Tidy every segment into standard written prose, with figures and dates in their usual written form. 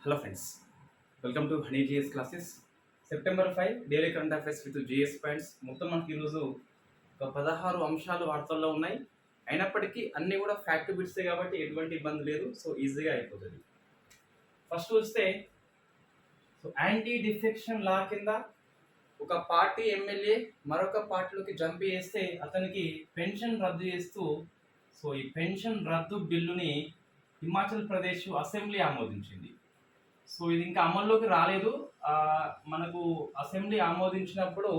Hello friends, welcome to honey GS classes. September 5 daily current affairs with GS points. మొత్తం మనకి ఈరోజు ఒక 16 అంశాలు వార్తల్లో ఉన్నాయి. అయినప్పటికీ అన్నీ కూడా ఫ్యాక్ట్ బిట్సే కాబట్టి ఎటువంటి ఇబ్బంది లేదు. సో ఈజీగా అయిపోతుంది. ఫస్ట్ చూస్తే యాంటీ డిఫెక్షన్ లా కింద ఒక పార్టీ ఎమ్మెల్యే మరొక పార్టీలోకి జంప్ చేస్తే అతనికి పెన్షన్ రద్దు చేస్తూ ఈ పెన్షన్ రద్దు బిల్లుని హిమాచల్ ప్రదేశ్ అసెంబ్లీ ఆమోదించింది. ఇది ఇంకా అమల్లోకి రాలేదు. మనకు అసెంబ్లీ ఆమోదించినప్పుడు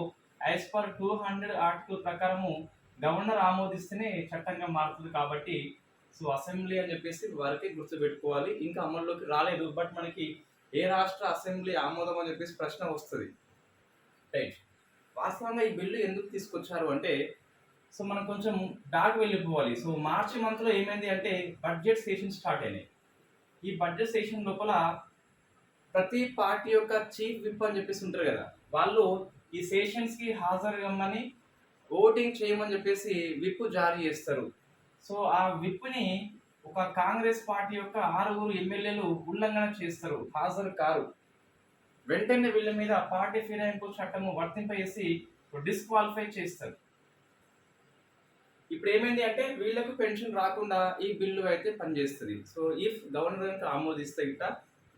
యాజ్ పర్ 200 ఆర్టికల్ ప్రకారము గవర్నర్ ఆమోదిస్తేనే చట్టంగా మారుతుంది కాబట్టి అసెంబ్లీ అని చెప్పేసి వారికి గుర్తుపెట్టుకోవాలి. ఇంకా అమల్లోకి రాలేదు. బట్ మనకి ఏ రాష్ట్ర అసెంబ్లీ ఆమోదం అని చెప్పేసి ప్రశ్న వస్తుంది. రైట్. వాస్తవంగా ఈ బిల్లు ఎందుకు తీసుకొచ్చారు అంటే మనం కొంచెం బ్యాక్ వెళ్ళిపోవాలి. మార్చి మంత్లో ఏమైంది అంటే బడ్జెట్ సెషన్ స్టార్ట్ అయినాయి. ఈ బడ్జెట్ సెషన్ లోపల ప్రతి పార్టీ యొక్క చీఫ్ విప్ అని చెప్పేసి ఉంటారు కదా, వాళ్ళు ఈ సెషన్స్కి హాజరు కమ్మని ఓటింగ్ చేయమని చెప్పేసి విప్ జారీ చేస్తారు. ఆ విప్ని ఒక కాంగ్రెస్ పార్టీ యొక్క 6 ఎమ్మెల్యేలు ఉల్లంఘన చేస్తారు, హాజరు కారు. వెంటనే వీళ్ళ మీద పార్టీ ఫిరాయింపు చట్టము వర్తింపజేసి డిస్క్వాలిఫై చేస్తారు. ఇప్పుడు ఏమైంది అంటే వీళ్ళకు పెన్షన్ రాకుండా ఈ బిల్లు అయితే పనిచేస్తుంది. ఇఫ్ గవర్నర్ ఆమోదిస్తే ఇట్లా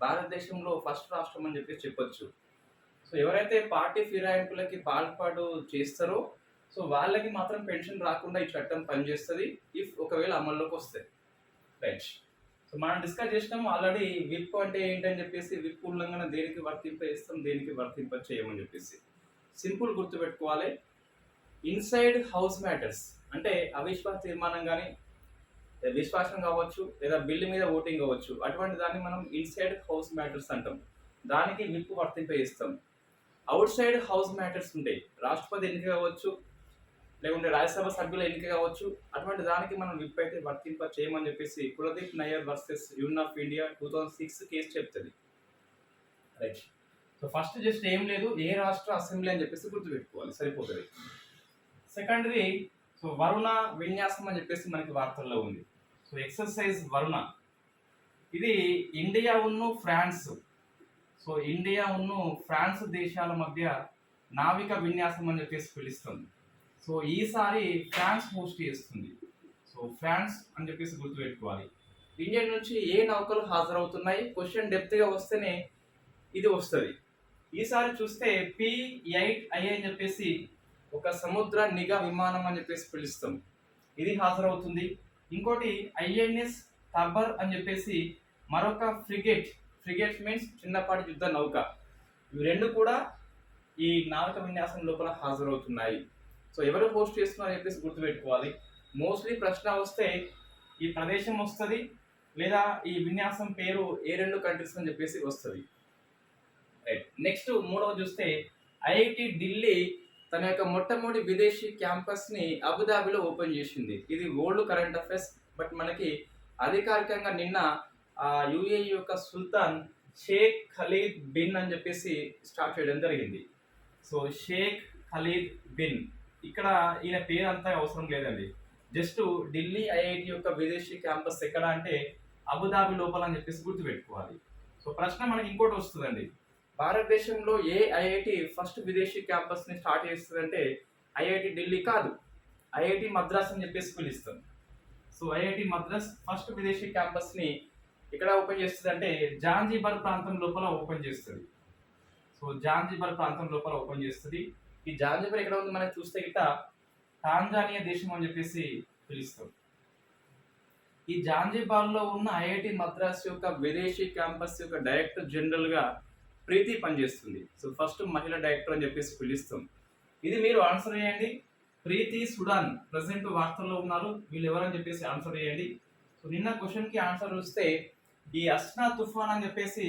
భారతదేశంలో ఫస్ట్ రాష్ట్రం అని చెప్పి చెప్పొచ్చు. ఎవరైతే పార్టీ ఫిరాయింపులకి పాల్పాటు చేస్తారో వాళ్ళకి మాత్రం పెన్షన్ రాకుండా ఈ చట్టం పనిచేస్తుంది ఇఫ్ ఒకవేళ అమల్లోకి వస్తే. రైట్. మనం డిస్కస్ చేసినాము ఆల్రెడీ విప్ అంటే ఏంటని చెప్పేసి, విప్ ఉల్లంఘన దేనికి వర్తింపజేస్తాం, దేనికి వర్తింప చేయమని చెప్పేసి సింపుల్ గుర్తుపెట్టుకోవాలి. ఇన్సైడ్ హౌస్ మ్యాటర్స్ అంటే అవిశ్వాస తీర్మానం కానీ విశ్వాసం కావచ్చు లేదా బిల్లు మీద ఓటింగ్ కావచ్చు, అటువంటి దాన్ని మనం ఇన్సైడ్ హౌస్ మ్యాటర్స్ అంటాం. దానికి విప్ వర్తింపజేస్తాం. అవుట్ సైడ్ హౌస్ మ్యాటర్స్ ఉంటాయి, రాష్ట్రపతి ఎన్నిక కావచ్చు లేకుంటే రాజ్యసభ సభ్యుల ఎన్నిక కావచ్చు, అటువంటి దానికి మనం విప్ అయితే వర్తింప చేయమని చెప్పేసి Kuldip Nayar versus union of India 2006 case చెప్తుంది. రైట్. ఫస్ట్ జస్ట్ ఏం లేదు, ఏ రాష్ట్ర అసెంబ్లీ అని చెప్పేసి గుర్తుపెట్టుకోవాలి, సరిపోతుంది. సెకండరీ వరుణ విన్యాసం అని చెప్పేసి మనకి వార్తల్లో ఉంది. ఎక్సర్సైజ్ వరుణ ఇది ఇండియా ఉన్ను ఫ్రాన్స్ ఇండియా ఉన్ను ఫ్రాన్స్ దేశాల మధ్య నావిక విన్యాసం అని చెప్పేసి పిలుస్తుంది. ఈసారి ఫ్రాన్స్ హోస్ట్ చేస్తుంది. ఫ్రాన్స్ అని చెప్పేసి గుర్తుపెట్టుకోవాలి. ఇండియా నుంచి ఏ నౌకలు హాజరవుతున్నాయి, క్వశ్చన్ డెప్త్గా వస్తేనే ఇది వస్తుంది. ఈసారి చూస్తే P-8I అని చెప్పేసి ఒక సముద్ర నిఘా విమానం అని చెప్పేసి పిలుస్తాం, ఇది హాజరవుతుంది. ఇంకోటి INS తర్బర్ అని చెప్పేసి మరొక ఫ్రిగేట్ మీన్స్ చిన్నపాటి యుద్ధ నౌక. ఇవి రెండు కూడా ఈ నావిక విన్యాసం లోపల హాజరవుతున్నాయి. ఎవరు హోస్ట్ చేస్తున్నారు అని చెప్పేసి గుర్తుపెట్టుకోవాలి. మోస్ట్లీ ప్రశ్న వస్తే ఈ ప్రదేశం వస్తుంది లేదా ఈ విన్యాసం పేరు ఏ 2 కంట్రీస్ అని చెప్పేసి వస్తుంది. రైట్. నెక్స్ట్ మూడవ చూస్తే IIT ఢిల్లీ తన యొక్క మొట్టమొదటి విదేశీ క్యాంపస్ని అబుదాబిలో ఓపెన్ చేసింది. ఇది ఓల్డ్ కరెంట్ అఫైర్స్, బట్ మనకి అధికారికంగా నిన్న UAE యొక్క సుల్తాన్ షేక్ ఖలీద్ బిన్ అని చెప్పేసి స్టార్ట్ చేయడం జరిగింది. షేక్ ఖలీద్ బిన్, ఇక్కడ ఈయన పేరు అంతా అవసరం లేదండి, జస్ట్ ఢిల్లీ IIT యొక్క విదేశీ క్యాంపస్ ఎక్కడ అంటే అబుదాబి లోపల అని చెప్పేసి గుర్తుపెట్టుకోవాలి. ప్రశ్న మనకి ఇంకోటి వస్తుందండి, భారతదేశంలో ఏ IIT ఫస్ట్ విదేశీ క్యాంపస్ని స్టార్ట్ చేస్తుందంటే IIT ఢిల్లీ కాదు, IIT మద్రాస్ అని చెప్పేసి పిలుస్తాం. IIT మద్రాస్ ఫస్ట్ విదేశీ క్యాంపస్ని ఇక్కడ ఓపెన్ చేస్తుంది అంటే జాంజిబర్ ప్రాంతం లోపల ఓపెన్ చేస్తుంది. జాంజిబర్ ప్రాంతం లోపల ఓపెన్ చేస్తుంది. ఈ జాంజిబర్ ఎక్కడ ఉంది మనకి చూస్తే గిట్ట టాంజానియా దేశం అని చెప్పేసి పిలుస్తాం. ఈ జాంజిబార్లో ఉన్న IIT మద్రాస్ యొక్క విదేశీ క్యాంపస్ యొక్క డైరెక్టర్ జనరల్గా ప్రీతి పనిచేస్తుంది. ఫస్ట్ మహిళా డైరెక్టర్ అని చెప్పేసి పిలుస్తాం. ఇది మీరు ఆన్సర్ చేయండి. ప్రీతి సుడాన్ ప్రజెంట్ వార్తల్లో ఉన్నారు, వీళ్ళు ఎవరని చెప్పేసి ఆన్సర్ చేయండి. నిన్న క్వశ్చన్కి ఆన్సర్ వస్తే ఈ అస్నా తుఫాన్ అని చెప్పేసి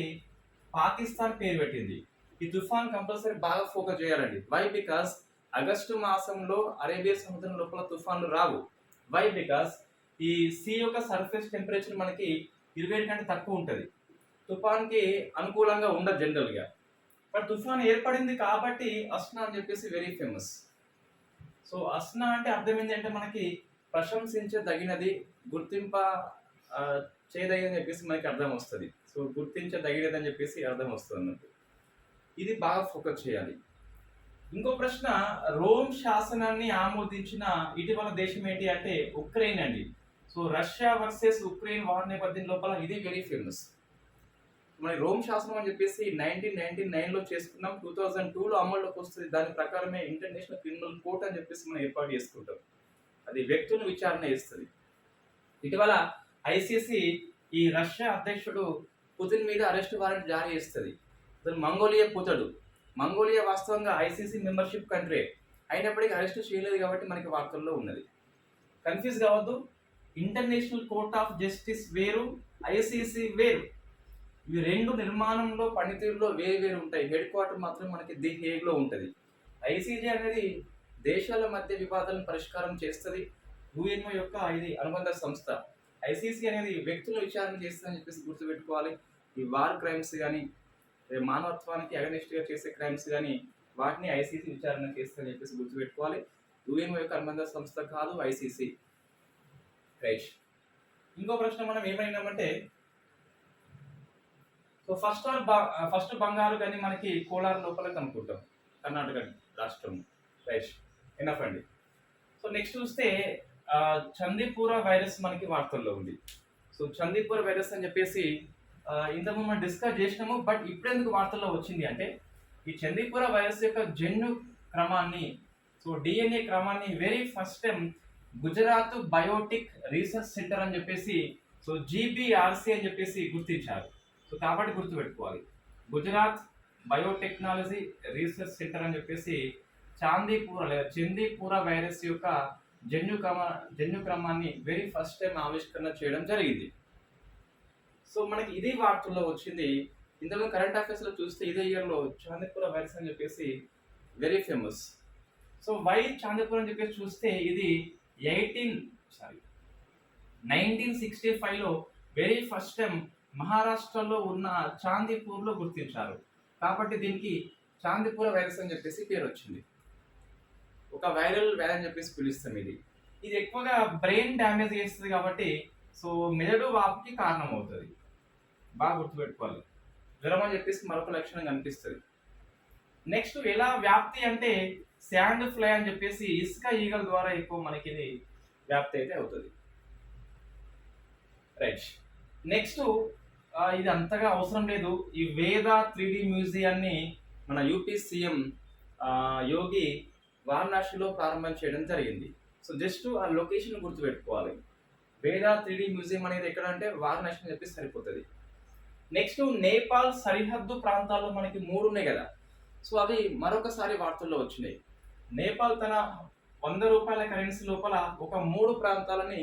పాకిస్తాన్ పేరు పెట్టింది. ఈ తుఫాన్ కంపల్సరీ బాగా ఫోకస్ చేయాలండి. వై? బికాస్ ఆగస్టు మాసంలో అరేబియా సముద్రం లోపల తుఫాన్లు రావు. వై? బికాస్ ఈ సీ యొక్క సర్ఫేస్ టెంపరేచర్ మనకి 27 కంటే తక్కువ ఉంటుంది, తుఫాన్కి అనుకూలంగా ఉండదు జనరల్గా. బట్ తుఫాన్ ఏర్పడింది కాబట్టి అస్నా అని చెప్పేసి వెరీ ఫేమస్. అస్నా అంటే అర్థం ఏంటంటే మనకి ప్రశంసించదగినది, గుర్తింప చేయదగినని చెప్పేసి మనకి అర్థం వస్తుంది. సో గుర్తించదగినదని చెప్పేసి అర్థం వస్తుంది అన్నట్టు. ఇది బాగా ఫోకస్ చేయాలి. ఇంకో ప్రశ్న, రోమ్ శాసనాన్ని ఆమోదించిన ఇటీవల దేశం ఏంటి అంటే ఉక్రెయిన్ అండి. So Russia versus Ukraine war నేపథ్యం లోపల ఇది వెరీ ఫేమస్. మన రోమ్ శాసనం అని చెప్పేసి 1999లో చేసుకున్నాం, 2002లో అమల్లోకి వస్తుంది. దాని ప్రకారమే ఇంటర్నేషనల్ క్రిమినల్ కోర్ట్ అని చెప్పేసి మనం ఏర్పాటు చేసుకుంటాం. అది వ్యక్తులను విచారణ చేస్తుంది. ఇటీవల ఐసీసీ ఈ రష్యా అధ్యక్షుడు పుతిన్ మీద అరెస్ట్ వారెంట్ జారీ చేస్తుంది. అతను మంగోలియా పుతడు. మంగోలియా వాస్తవంగా ఐసీసీ మెంబర్షిప్ కంట్రీ అయినప్పటికీ అరెస్ట్ చేయలేదు కాబట్టి మనకి వార్తల్లో ఉన్నది. కన్ఫ్యూజ్ కావద్దు, ఇంటర్నేషనల్ కోర్ట్ ఆఫ్ జస్టిస్ వేరు, ఐసీసీ వేరు. ఇవి రెండు నిర్మాణంలో పనితీరులో వేరు వేరు ఉంటాయి. హెడ్ క్వార్టర్ మాత్రం మనకి ది హేగ్లో ఉంటుంది. ఐసీజే అనేది దేశాల మధ్య వివాదాలను పరిష్కారం చేస్తుంది. యుఎన్ఓ యొక్క ఇది అనుబంధ సంస్థ. ఐసీసీ అనేది వ్యక్తుల విచారణ చేస్తుందని చెప్పేసి గుర్తుపెట్టుకోవాలి. ఈ వార్ క్రైమ్స్ కానీ మానవత్వానికి అగనిస్ట్గా చేసే క్రైమ్స్ కానీ వాటిని ఐసీసీ విచారణ చేస్తుందని చెప్పేసి గుర్తుపెట్టుకోవాలి. యుఎన్ఓ యొక్క అనుబంధ సంస్థ కాదు ఐసీసీ. రైట్. ఇంకో ప్రశ్న మనం ఏమైనామంటే, సో ఫస్ట్ బంగారు కానీ మనకి కోలార్ లోపల కనుక్కుంటాం, కర్ణాటక రాష్ట్రం. రైట్, ఎనఫ్ అండి. సో నెక్స్ట్ చూస్తే చందీపూర వైరస్ మనకి వార్తల్లో ఉంది. సో చందీపూర వైరస్ అని చెప్పేసి ఇంతకుముందు మనం డిస్కస్ చేసినాము, బట్ ఇప్పుడు ఎందుకు వార్తల్లో వచ్చింది అంటే ఈ చందీపూర వైరస్ యొక్క జన్యు క్రమాన్ని, సో డిఎన్ఏ క్రమాన్ని very first time Gujarat biotech research centre అని చెప్పేసి, సో జీబీఆర్సీ అని చెప్పేసి గుర్తించారు. సో కాబట్టి గుర్తుపెట్టుకోవాలి, గుజరాత్ బయోటెక్నాలజీ రీసెర్చ్ సెంటర్ అని చెప్పేసి చాందీపూర లేదా చందీపూర వైరస్ యొక్క జన్యు క్రమాన్ని వెరీ ఫస్ట్ టైం ఆవిష్కరణ చేయడం జరిగింది. సో మనకి ఇది వార్తల్లో వచ్చింది. ఇందులో కరెంట్ అఫైర్స్లో చూస్తే ఇదే ఇయర్లో చాందీపూర వైరస్ అని చెప్పేసి very famous. So why Chandipur అని చెప్పేసి చూస్తే ఇది 1965లో వెరీ ఫస్ట్ టైం మహారాష్ట్రలో ఉన్న చాందీపూర్లో గుర్తించారు. కాబట్టి దీనికి చాందీపూర వైరస్ అని చెప్పేసి పేరు వచ్చింది. ఒక వైరల్ వ్యాధి అని చెప్పేసి పిలుస్తాం. ఇది ఎక్కువగా బ్రెయిన్ డ్యామేజ్ చేస్తుంది కాబట్టి సో మెదడు వాపుకి కారణం అవుతుంది. బాగా గుర్తుపెట్టుకోవాలి. జ్వరం అని చెప్పేసి మరొక లక్షణం కనిపిస్తుంది. నెక్స్ట్ ఎలా వ్యాప్తి అంటే శాండ్ ఫ్లై అని చెప్పేసి ఇసుక ఈగల ద్వారా ఎక్కువ మనకి ఇది వ్యాప్తి అయితే అవుతుంది. రైట్. నెక్స్ట్ ఇది అంతగా అవసరం లేదు. ఈ వేద 3D మ్యూజియాన్ని మన యూపీ సీఎం యోగి వారణాసిలో ప్రారంభం చేయడం జరిగింది. సో జస్ట్ ఆ లొకేషన్ గుర్తుపెట్టుకోవాలి. వేద 3D మ్యూజియం అనేది ఎక్కడ అంటే వారణాసి అని చెప్పి సరిపోతుంది. నెక్స్ట్ నేపాల్ సరిహద్దు ప్రాంతాల్లో మనకి 3 ఉన్నాయి కదా, సో అవి మరొకసారి వార్తల్లో వచ్చినాయి. నేపాల్ తన 100 రూపాయల కరెన్సీ లోపల ఒక 3 ప్రాంతాలని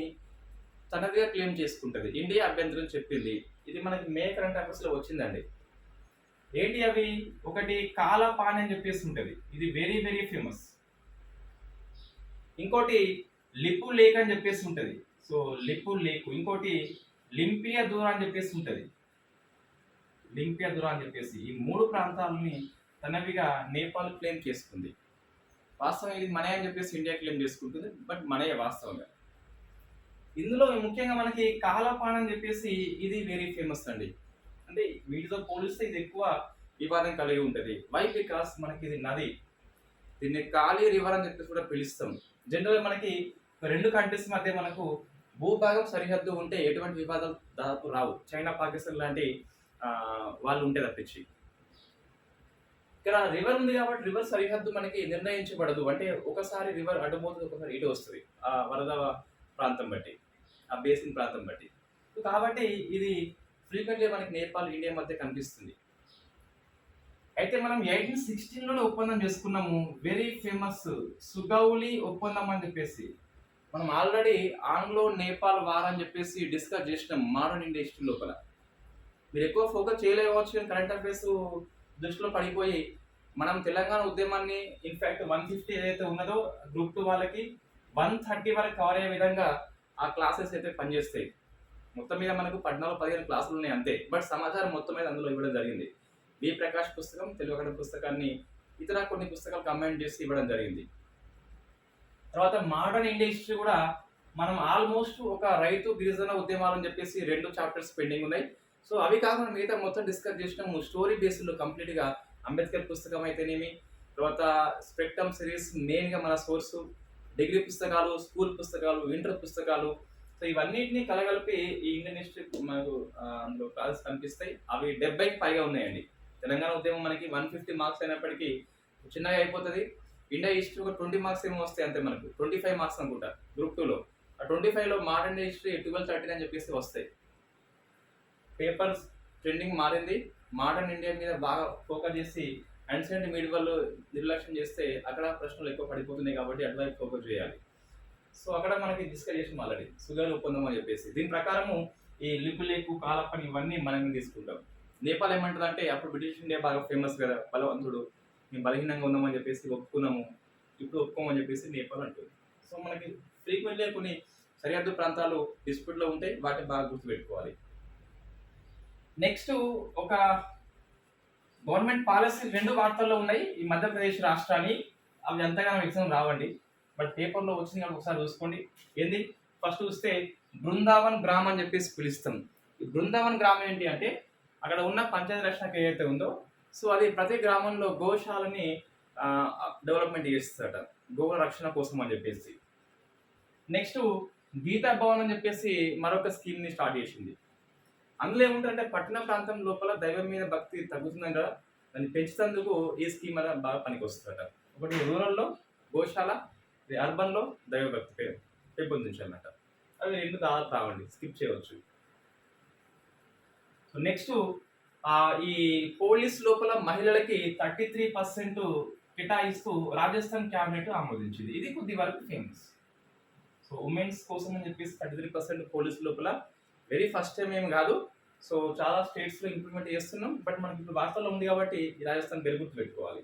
తనదిగా క్లెయిమ్ చేసుకుంటుంది. ఇండియా అభ్యంతరం చెప్పింది. ఇది మనకి మే కరెంట్ అఫైర్స్లో వచ్చిందండి. ఏంటి అవి? ఒకటి కాలపాని అని చెప్పేసి ఉంటుంది, ఇది వెరీ వెరీ ఫేమస్. ఇంకోటి లిపు లేక్ అని చెప్పేసి ఉంటుంది, సో లిపు లేక్. ఇంకోటి లింపియా దూరా అని చెప్పేసి ఉంటుంది, లింపియా దూరా అని చెప్పేసి. ఈ 3 ప్రాంతాలని తనవిగా నేపాల్ క్లెయిమ్ చేసుకుంది. వాస్తవం ఇది మనే అని చెప్పేసి ఇండియా క్లెయిమ్ చేసుకుంటుంది, బట్ మనే వాస్తవంగా. ఇందులో ముఖ్యంగా మనకి కాలపాన్ అని చెప్పేసి ఇది వెరీ ఫేమస్ అండి. అంటే వీటితో పోలిస్తే ఇది ఎక్కువ వివాదం కలిగి ఉంటుంది. వై? బికాస్ మనకి ఇది నది, దీన్ని కాళీ రివర్ అని చెప్పేసి కూడా పిలుస్తాం. జనరల్గా మనకి 2 కంట్రీస్ మధ్య మనకు భూభాగం సరిహద్దు ఉంటే ఎటువంటి వివాదాలు దాదాపు రావు. చైనా పాకిస్తాన్ లాంటి వాళ్ళు ఉంటే తప్పించి. ఇక్కడ రివర్ ఉంది కాబట్టి రివర్ సరిహద్దు మనకి నిర్ణయించబడదు. అంటే ఒకసారి రివర్ అడ్డుపోతుంది, ఒకసారి ఇటు వస్తుంది, ఆ వరద ప్రాంతం బట్టి, ఆ బేసిన్ ప్రాంతం బట్టి. కాబట్టి ఇది ఫ్రీక్వెంట్లీ మనకి నేపాల్ ఇండియా మధ్య కనిపిస్తుంది. అయితే మనం 1816లోనే ఒప్పందం చేసుకున్నాము, వెరీ ఫేమస్ సుగౌలి ఒప్పందం అని చెప్పేసి. మనం ఆల్రెడీ ఆంగ్లో నేపాల్ వార్ అని చెప్పేసి డిస్కస్ చేసినాం మోడర్న్ ఇండియా హిస్టరీ లోపల. మీరు ఎక్కువ ఫోకస్ చేయలేవచ్చు, కరెంట్ అఫైర్స్ దృష్టిలో పడిపోయి మనం తెలంగాణ ఉద్యమాన్ని ఇన్ఫ్యాక్ట్ 150 ఏదైతే ఉన్నదో గ్రూప్ 2 వాళ్ళకి 130 వరకు కవర్ అయ్యే విధంగా ఆ క్లాసెస్ అయితే పనిచేస్తాయి. మొత్తం మీద మనకు 14-15 క్లాసులు ఉన్నాయి అంతే, బట్ సమాచారం మొత్తం మీద అందులో ఇవ్వడం జరిగింది. బి ప్రకాష్ పుస్తకం, తెలుగు అకాడమీ పుస్తకాన్ని ఇతర కొన్ని పుస్తకాలు కంబైన్ చేసి ఇవ్వడం జరిగింది. తర్వాత మోడర్న్ ఇండియా హిస్టరీ కూడా మనం ఆల్మోస్ట్ ఒక రైతు గిరిజన ఉద్యమాలు అని చెప్పేసి 2 చాప్టర్స్ పెండింగ్ ఉన్నాయి. సో అవి కాకుండా మిగతా మొత్తం డిస్కస్ చేసినాము. స్టోరీ బేస్డ్‌లో కంప్లీట్‌గా అంబేద్కర్ పుస్తకం అయితేనేమి, తర్వాత స్పెక్ట్రమ్ సిరీస్ మెయిన్‌గా మన సోర్సు, డిగ్రీ పుస్తకాలు, స్కూల్ పుస్తకాలు, ఇంటర్ పుస్తకాలు. సో ఇవన్నిటిని కలగలిపి ఈ ఇండియన్ హిస్టరీ మనకు అందులో క్లాసెస్ కనిపిస్తాయి. అవి 70కి పైగా ఉన్నాయండి. తెలంగాణ ఉద్యమం మనకి 150 మార్క్స్ అయినప్పటికీ చిన్నగా అయిపోతది. ఇండియా హిస్టరీ ఒక 20 మార్క్స్ ఏమో వస్తాయి అంతే మనకు. 25 మార్క్స్ అనుకుంటా గ్రూప్ 2లో. ఆ 25లో మోడర్న్ హిస్టరీ 12, 13 అని చెప్పేసి వస్తాయి. పేపర్స్ ట్రెండింగ్ మారింది. మోడర్న్ ఇండియా మీద బాగా ఫోకస్ చేసి యాన్షియంట్ మిడివల్ నిర్లక్ష్యం చేస్తే అక్కడ ప్రశ్నలు ఎక్కువ పడిపోతున్నాయి కాబట్టి అటువైపు ఫోకస్ చేయాలి. సో అక్కడ మనకి డిస్కస్ చేసాం ఆల్రెడీ సుగర్ ఒప్పందం అని చెప్పేసి. దీని ప్రకారము ఈ లిపులేకు కాలపని ఇవన్నీ మనం తీసుకుంటాం. నేపాల్ ఏమంటుందంటే అప్పుడు బ్రిటిష్ ఇండియా బాగా ఫేమస్ కదా, బలవంతుడు, మేము బలహీనంగా ఉన్నామని చెప్పేసి ఒప్పుకున్నాము, ఇప్పుడు ఒప్పుకోమని చెప్పేసి నేపాల్ అంటుంది. సో మనకి ఫ్రీక్వెంట్గా కొన్ని సరిహద్దు ప్రాంతాలు డిస్ప్యూట్లో ఉంటాయి, వాటిని బాగా గుర్తుపెట్టుకోవాలి. నెక్స్ట్ ఒక గవర్నమెంట్ పాలసీ 2 వార్తల్లో ఉన్నాయి ఈ మధ్యప్రదేశ్ రాష్ట్రాన్ని. అవి అంతగా ఎగ్జామ్ రావండి, బట్ పేపర్లో వచ్చింది కాబట్టి ఒకసారి చూసుకోండి. ఏంది ఫస్ట్ చూస్తే బృందావన్ గ్రామ్ అని చెప్పేసి పిలుస్తాం. ఈ బృందావన్ గ్రామం ఏంటి అంటే అక్కడ ఉన్న పంచాయతీ రక్షణకు ఏదైతే ఉందో, సో అది ప్రతి గ్రామంలో గోశాలని డెవలప్మెంట్ చేస్తుందట, గోవుల రక్షణ కోసం అని చెప్పేసి. నెక్స్ట్ గీతా భవన్ అని చెప్పేసి మరొక స్కీమ్ని స్టార్ట్ చేసింది. అందులో ఏముంటుందంటే పట్టణ ప్రాంతం లోపల దైవం మీద భక్తి తగ్గుతుందంట, దాన్ని పెంచుతందుకు ఈ స్కీమ్ అనేది బాగా పనికి వస్తుందట. ఒకటి రూరల్లో గోశాల, అర్బన్లో దైవభక్తి పెంపొందించాలన్నమాట. అవి 2 దాదాపు రావండి, స్కిప్ చేయవచ్చు. సో నెక్స్ట్ ఈ పోలీస్ లోపల మహిళలకి 33% కేటాయిస్తూ రాజస్థాన్ క్యాబినెట్ ఆమోదించింది. ఇది కొద్ది వరకు ఫేమస్. సో ఉమెన్స్ కోసం అని చెప్పేసి 33% పోలీస్ లోపల వెరీ ఫస్ట్ టైం ఏం కాదు. సో చాలా స్టేట్స్లో ఇంప్లిమెంట్ చేస్తున్నాం, బట్ మనకి ఇప్పుడు వార్తల్లో ఉంది కాబట్టి ఈ రాజస్థాన్ గుర్తు పెట్టుకోవాలి.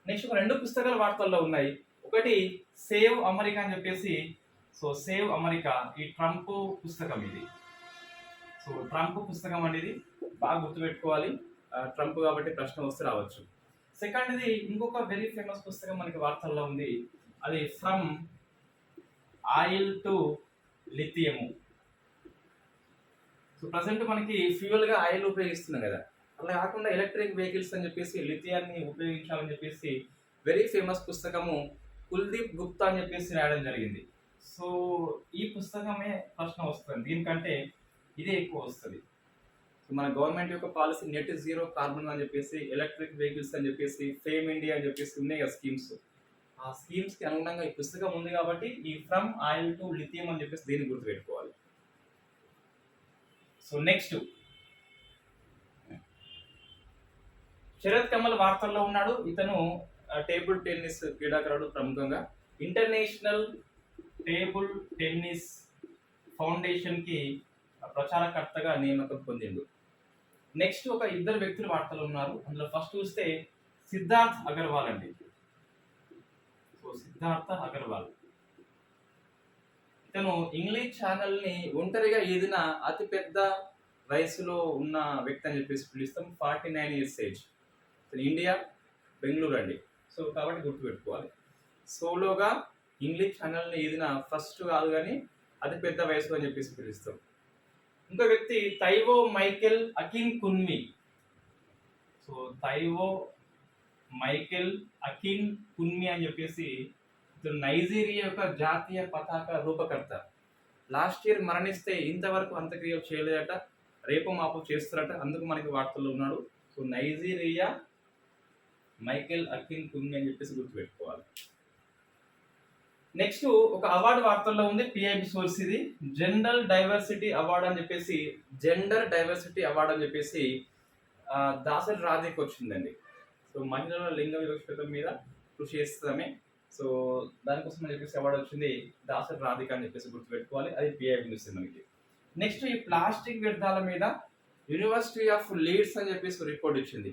నెక్స్ట్ ఒక 2 పుస్తకాలు వార్తల్లో ఉన్నాయి. ఒకటి సేవ్ అమెరికా అని చెప్పేసి, సో సేవ్ అమెరికా ఈ ట్రంప్ పుస్తకం ఇది. సో ట్రంప్ పుస్తకం అనేది బాగా గుర్తుపెట్టుకోవాలి, ట్రంప్ కాబట్టి ప్రశ్న వస్తే రావచ్చు. సెకండ్ ఇది ఇంకొక వెరీ ఫేమస్ పుస్తకం మనకి వార్తల్లో ఉంది, అది from oil to lithium. So present మనకి ఫ్యూయల్గా ఆయిల్ ఉపయోగిస్తున్నాం కదా, అలా కాకుండా ఎలక్ట్రిక్ వెహికల్స్ అని చెప్పేసి లిథియాన్ని ఉపయోగించాలని చెప్పేసి వెరీ ఫేమస్ పుస్తకము కుల్దీప్ గుప్తా అని చెప్పేసి రాయడం జరిగింది. సో ఈ పుస్తకమే ప్రశ్న వస్తుంది, దీనికంటే ఇదే ఎక్కువ వస్తుంది. సో మన గవర్నమెంట్ యొక్క పాలసీ నెట్ జీరో కార్బన్ అని చెప్పేసి, ఎలక్ట్రిక్ వెహికల్స్ అని చెప్పేసి, ఫేమ్ ఇండియా అని చెప్పేసి ఉన్నాయి కదా స్కీమ్స్. ఆ స్కీమ్స్కి అనుగుణంగా ఈ పుస్తకం ఉంది కాబట్టి ఈ ఫ్రమ్ ఆయిల్ టు లిథియం అని చెప్పేసి దీన్ని గుర్తుపెట్టుకోవాలి. సో నెక్స్ట్ శరత్ కమల్ వార్తల్లో ఉన్నాడు. ఇతను టేబుల్ టెన్నిస్ క్రీడాకారుడు, ప్రముఖంగా ఇంటర్నేషనల్ టేబుల్ టెన్నిస్ ఫౌండేషన్ కి ప్రచారకర్తగా నియామకం పొందిండు. నెక్స్ట్ ఒక 2 వ్యక్తులు వార్తలు ఉన్నారు. అందులో ఫస్ట్ చూస్తే సిద్ధార్థ్ అగర్వాల్ అండి. సో సిద్ధార్థ అగర్వాల్ ఇతను ఇంగ్లీష్ ఛానల్ని ఒంటరిగా ఏదిన అతిపెద్ద వయసులో ఉన్న వ్యక్తి అని చెప్పేసి పిలుస్తాం. 49 years ఏజ్. ఇండియా, బెంగళూరు అండి. సో కాబట్టి గుర్తుపెట్టుకోవాలి, సోలోగా ఇంగ్లీష్ ఛానల్ని ఏదిన ఫస్ట్ కాదు కానీ అతిపెద్ద వయసు అని చెప్పేసి పిలుస్తాం. ఇంకో వ్యక్తి Taiwo Michael Akinkunmi. So Taiwo Michael Akinkunmi అని చెప్పేసి ఇతను నైజీరియా యొక్క జాతీయ పతాక రూపకర్త. లాస్ట్ ఇయర్ మరణిస్తే ఇంతవరకు అంత్యక్రియ చేయలేదట, రేపు మాపు చేస్తారట, అందుకు మనకి వార్తల్లో ఉన్నాడు. So Nigeria Michael Akinkunmi అని చెప్పేసి గుర్తుపెట్టుకోవాలి. నెక్స్ట్ ఒక అవార్డు వార్తల్లో ఉంది, పిఐబి సోర్స్ ఇది, జెండర్ డైవర్సిటీ అవార్డు అని చెప్పేసి, దాసరి రాధికి వచ్చిందండి. సో మహిళల లింగ వివక్షత మీద కృషి చేస్తామే, సో దానికోసం అని చెప్పేసి అవార్డు వచ్చింది, దాసరి రాధిక అని చెప్పేసి గుర్తుపెట్టుకోవాలి. అది పిఐబి న్యూస్ మనకి. నెక్స్ట్ ఈ ప్లాస్టిక్ వ్యర్థాల మీద యూనివర్సిటీ ఆఫ్ లీడ్స్ అని చెప్పేసి రిపోర్ట్ ఇచ్చింది.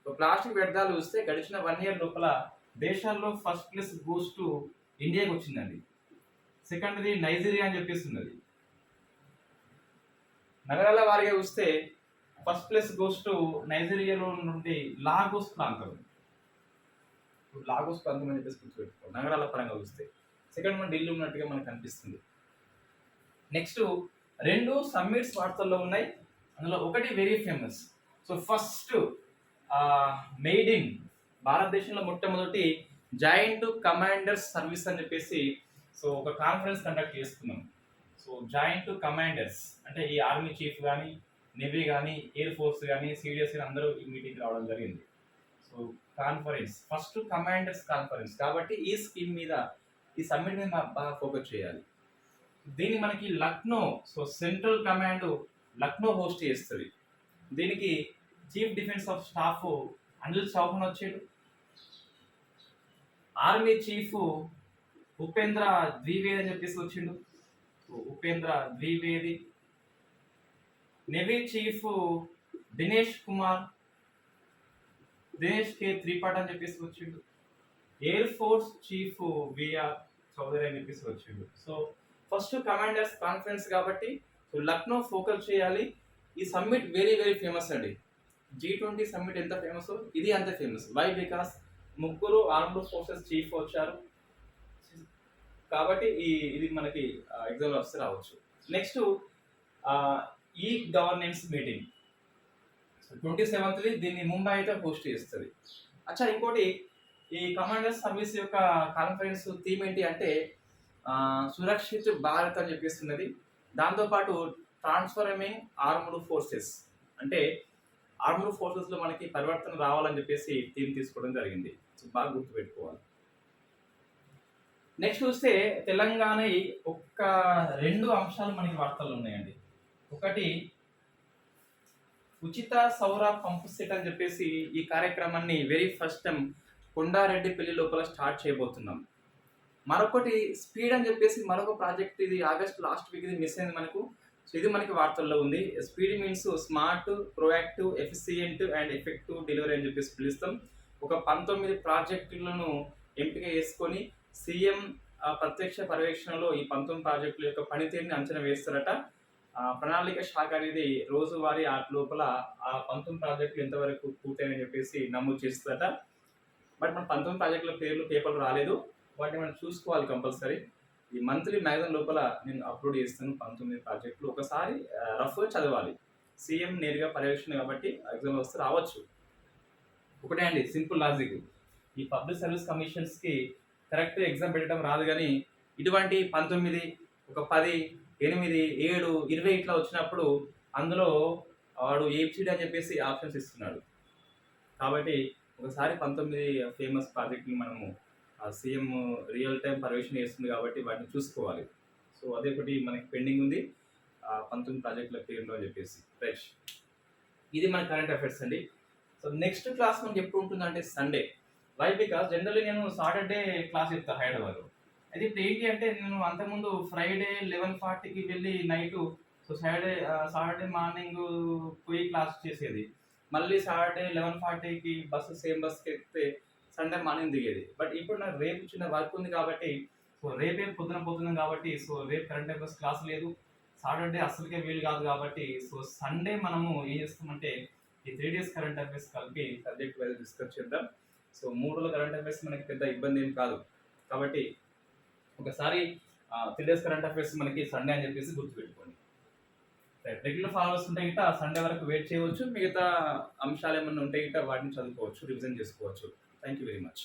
సో ప్లాస్టిక్ వ్యర్థాలు చూస్తే గడిచిన 1 year లోపల దేశాల్లో ఫస్ట్ ప్లేస్ గోస్ టు ఇండియాకి వచ్చిందండి. సెకండ్ది నైజీరియా అని చెప్పేసి ఉన్నది. నగరాల వారిగా చూస్తే ఫస్ట్ ప్లేస్ గోస్ టు నైజీరియాలో నుండి లాగోస్ ప్రాంతం అని చెప్పేసి గుర్తుపెట్టుకోవాలి. నగరాల పరంగా చూస్తే సెకండ్ మన ఢిల్లీ ఉన్నట్టుగా మనకు కనిపిస్తుంది. నెక్స్ట్ రెండు సమ్మిట్స్ వార్తల్లో ఉన్నాయి. అందులో ఒకటి very famous. So first made in భారతదేశంలో మొట్టమొదటి జాయింట్ కమాండర్స్ సర్వీస్ అని చెప్పేసి సో ఒక కాన్ఫరెన్స్ కండక్ట్ చేసుకున్నాం. సో జాయింట్ కమాండర్స్ అంటే ఈ ఆర్మీ చీఫ్ కానీ, నేవీ కానీ, ఎయిర్ ఫోర్స్ కానీ, సిడిఎస్ కానీ అందరూ ఈ మీటింగ్ రావడం జరిగింది. So conference first commanders conference కాబట్టి ఈ స్కీమ్ మీద ఈ సమ్మిట్ మీద బాగా ఫోకస్ చేయాలి. దీన్ని మనకి Lucknow so central command Lucknow host చేస్తుంది. దీనికి chief defence of staff Anil Chauhan వచ్చాడు. ఆర్మీ చీఫ్ ఉపేంద్ర ద్వివేది అని చెప్పేసి వచ్చిండు. Upendra Dwivedi. Navy chief Dinesh K Tripathi అని చెప్పేసి వచ్చిండు. Air force chief VR Chaudhari అని చెప్పేసి వచ్చిండు. సో ఫస్ట్ కమాండర్స్ కాన్ఫరెన్స్ కాబట్టి సో లక్నో ఫోకస్ చేయాలి. ఈ సమ్మిట్ వెరీ వెరీ ఫేమస్ అండి. G20 సమ్మిట్ ఎంత ఫేమస్ ఇది అంత ఫేమస్. వై? బికాస్ ముగ్గురు ఆర్మ్డ్ ఫోర్సెస్ చీఫ్ వచ్చారు కాబట్టి ఇది మనకి ఎగ్జామ్ వస్తే రావచ్చు. Next e governance meeting 27th దీన్ని ముంబై అయితే హోస్ట్ చేస్తుంది. అచ్చా ఇంకోటి ఈ కమాండర్ సర్వీస్ యొక్క కాన్ఫరెన్స్ థీమ్ ఏంటి అంటే సురక్షిత్ భారత్ అని చెప్పేస్తున్నది. దాంతోపాటు ట్రాన్స్ఫర్మింగ్ ఆర్మ్డ్ ఫోర్సెస్ అంటే ఆర్మ్డ్ ఫోర్సెస్లో మనకి పరివర్తన రావాలని చెప్పేసి థీమ్ తీసుకోవడం జరిగింది. బాగా గుర్తుపెట్టుకోవాలి. నెక్స్ట్ చూస్తే తెలంగాణ ఒక్క 2 అంశాలు మనకి వార్తలు ఉన్నాయండి. ఒకటి ఉచిత సౌర పంపు సెట్ అని చెప్పేసి ఈ కార్యక్రమాన్ని వెరీ ఫస్ట్ టైం కొండారెడ్డిపల్లి లోపల స్టార్ట్ చేయబోతున్నాం. మరొకటి స్పీడ్ అని చెప్పేసి మరొక ప్రాజెక్ట్, ఇది ఆగస్ట్ లాస్ట్ వీక్ ఇది మిస్ అయింది మనకు. సో ఇది మనకి వార్తల్లో ఉంది. Speed means smart, proactive, efficient and effective delivery అని చెప్పేసి పిలుస్తాం. ఒక 19 ప్రాజెక్టులను ఎంపిక చేసుకొని సీఎం ప్రత్యక్ష పర్యవేక్షణలో ఈ 19 ప్రాజెక్టుల యొక్క పనితీరుని అంచనా వేస్తారట. ప్రణాళిక శాఖ అనేది రోజువారీ ఆ లోపల ఆ 19 ప్రాజెక్టులు ఎంతవరకు పూర్తయినని చెప్పేసి నమోదు చేస్తుందట. బట్ మన 19 ప్రాజెక్టుల పేర్లు పేపర్లు రాలేదు, వాటిని మనం చూసుకోవాలి కంపల్సరీ. ఈ మంత్లీ మ్యాగజైన్ లోపల నేను అప్లోడ్ చేస్తాను 19 ప్రాజెక్టులు. ఒకసారి రఫ్గా చదవాలి. సీఎం నేరుగా పర్యవేక్షణ కాబట్టి ఎగ్జామ్ వస్తే రావచ్చు. ఒకటే అండి సింపుల్ లాజిక్. ఈ పబ్లిక్ సర్వీస్ కమిషన్స్కి కరెక్ట్ ఎగ్జామ్ పెట్టడం రాదు, కానీ ఇటువంటి 19, ఒక 10, 8, 7, 20 ఇట్లా వచ్చినప్పుడు అందులో వాడు ఏబిసిడి అని చెప్పేసి ఆప్షన్స్ ఇస్తున్నాడు. కాబట్టి ఒకసారి 19 ఫేమస్ ప్రాజెక్ట్ని మనము సీఎం రియల్ టైం పర్యవేక్షణ చేస్తుంది కాబట్టి వాటిని చూసుకోవాలి. సో అదే ఒకటి మనకి పెండింగ్ ఉంది 19 ప్రాజెక్టుల పేరులో అని చెప్పేసి. రైట్, ఇది మన కరెంట్ అఫైర్స్ అండి. సో నెక్స్ట్ క్లాస్ మనకి ఎప్పుడు ఉంటుందంటే సండే. వై? బికాస్ జనరల్లీ నేను సాటర్డే క్లాస్ చెప్తాను హైదరాబాద్లో. అయితే ఇప్పుడు ఏంటి అంటే నేను అంతకుముందు ఫ్రైడే 11:40కి వెళ్ళి నైటు సో సాటర్డే మార్నింగ్ పోయి క్లాస్ చేసేది. మళ్ళీ సాటర్డే 11:40కి సేమ్ బస్కి ఎక్కితే సండే మార్నింగ్ దిగేది. బట్ ఇప్పుడు నాకు రేపు చిన్న వర్క్ ఉంది కాబట్టి సో రేపే పొద్దున కాబట్టి సో రేపు కరెంట్ అఫైర్స్ క్లాస్ లేదు. సాటర్డే అసలుకే వీలు కాదు కాబట్టి సో సండే మనము ఏం చేస్తామంటే ఈ 3 days కరెంట్ అఫైర్స్ కలిపి సబ్జెక్ట్ వైజ్ డిస్కస్ చేద్దాం. సో 3 రోజుల కరెంట్ అఫైర్స్ మనకి పెద్ద ఇబ్బంది ఏం కాదు కాబట్టి ఒకసారి 3 days కరెంట్ అఫైర్స్ మనకి సండే అని చెప్పేసి గుర్తుపెట్టుకోండి. రెగ్యులర్ ఫాలోవర్స్ ఉంటే గిట్ట సండే వరకు వెయిట్ చేయవచ్చు. మిగతా అంశాలు ఏమన్నా ఉంటే గిట్ట వాటిని చదువుకోవచ్చు, రివిజన్ చేసుకోవచ్చు. Thank you very much.